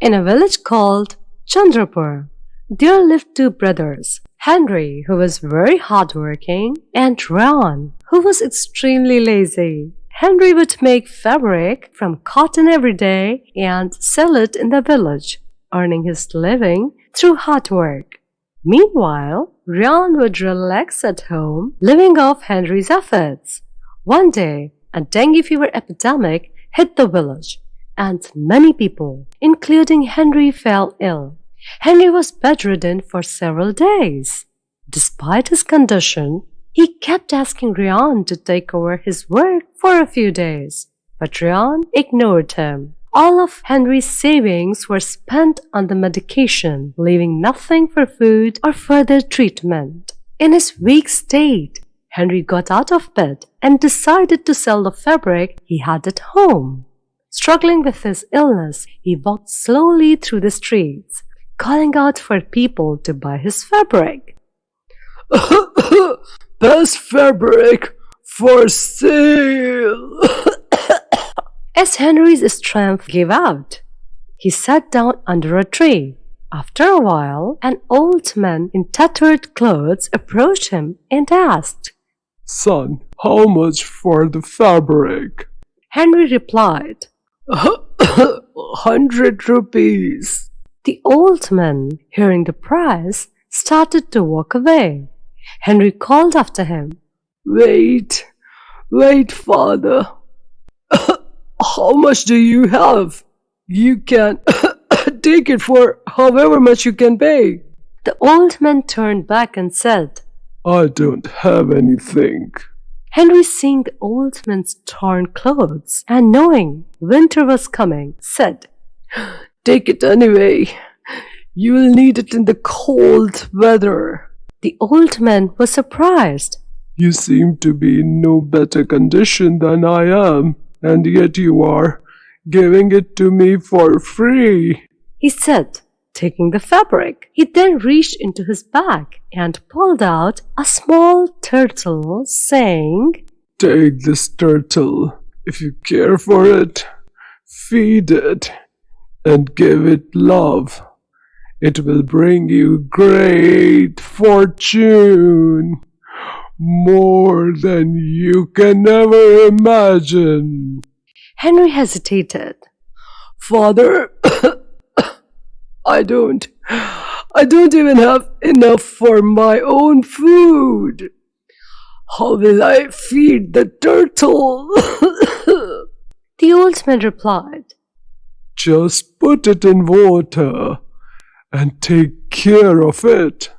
In a village called Chandrapur, there lived two brothers, Henry, who was very hardworking, and Ron, who was extremely lazy. Henry would make fabric from cotton every day and sell it in the village, earning his living through hard work. Meanwhile, Ron would relax at home, living off Henry's efforts. One day, a dengue fever epidemic hit the village, and many people, including Henry, fell ill. Henry was bedridden for several days. Despite his condition, he kept asking Ryan to take over his work for a few days, but Ryan ignored him. All of Henry's savings were spent on the medication, leaving nothing for food or further treatment. In his weak state, Henry got out of bed and decided to sell the fabric he had at home. Struggling with his illness, he walked slowly through the streets, calling out for people to buy his fabric. Best fabric for sale! As Henry's strength gave out, he sat down under a tree. After a while, an old man in tattered clothes approached him and asked, Son, how much for the fabric? Henry replied, 100 rupees. The old man, hearing the price, started to walk away. Henry called after him, Wait, father. How much do you have? You can take it for however much you can pay. The old man turned back and said, I don't have anything. Henry, seeing the old man's torn clothes and knowing winter was coming, said, Take it anyway. You'll need it in the cold weather. The old man was surprised. You seem to be in no better condition than I am, and yet you are giving it to me for free, he said, taking the fabric. He then reached into his bag and pulled out a small turtle, saying, Take this turtle. If you care for it, feed it and give it love. It will bring you great fortune, more than you can ever imagine. Henry hesitated. Father, I don't even have enough for my own food. How will I feed the turtle? The old man replied, Just put it in water and take care of it.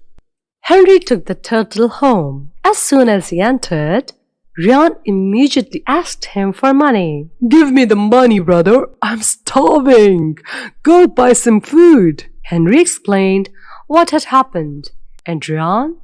Henry took the turtle home. As soon as he entered, Ryan immediately asked him for money. Give me the money, brother. I'm starving. Go buy some food. Henry explained what had happened, and Ryan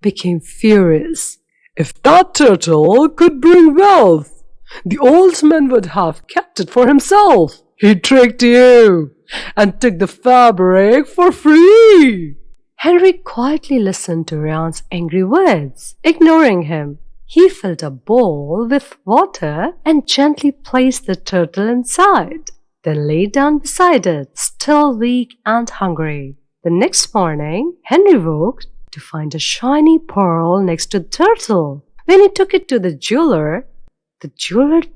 became furious. If that turtle could bring wealth, the old man would have kept it for himself. He tricked you and took the fabric for free. Henry quietly listened to Ryan's angry words. Ignoring him, he filled a bowl with water and gently placed the turtle inside, then lay down beside it, still weak and hungry. The next morning, Henry woke to find a shiny pearl next to the turtle. When he took it to the jeweler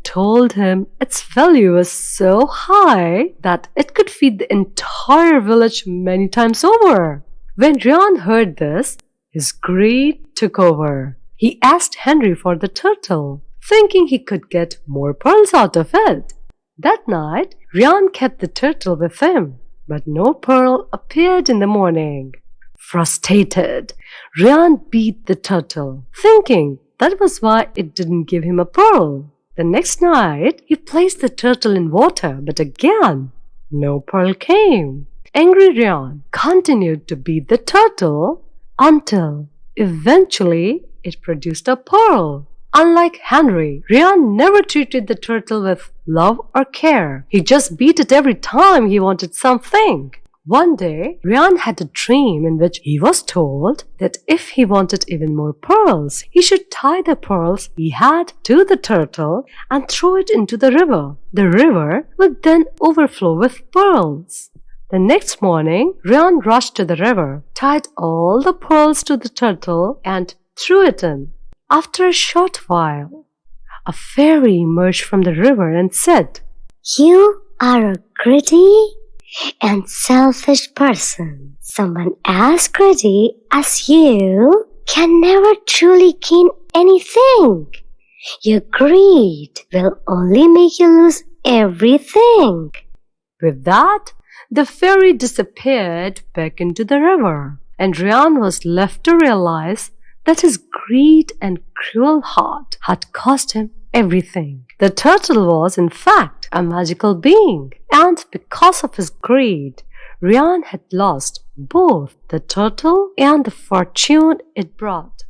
told him its value was so high that it could feed the entire village many times over. When Ryan heard this, his greed took over. He asked Henry for the turtle, thinking he could get more pearls out of it. That night, Ryan kept the turtle with him, but no pearl appeared in the morning. Frustrated, Ryan beat the turtle, thinking that was why it didn't give him a pearl. The next night, he placed the turtle in water, but again, no pearl came. Angry Ryan continued to beat the turtle until eventually it produced a pearl. Unlike Henry, Ryan never treated the turtle with love or care. He just beat it every time he wanted something. One day, Ryan had a dream in which he was told that if he wanted even more pearls, he should tie the pearls he had to the turtle and throw it into the river. The river would then overflow with pearls. The next morning, Ryan rushed to the river, tied all the pearls to the turtle, and threw it in. After a short while, a fairy emerged from the river and said, You are a greedy and selfish person. Someone as greedy as you can never truly gain anything. Your greed will only make you lose everything. With that, the fairy disappeared back into the river, and Ryan was left to realize that his greed and cruel heart had cost him everything. The turtle was, in fact, a magical being, and because of his greed, Ryan had lost both the turtle and the fortune it brought.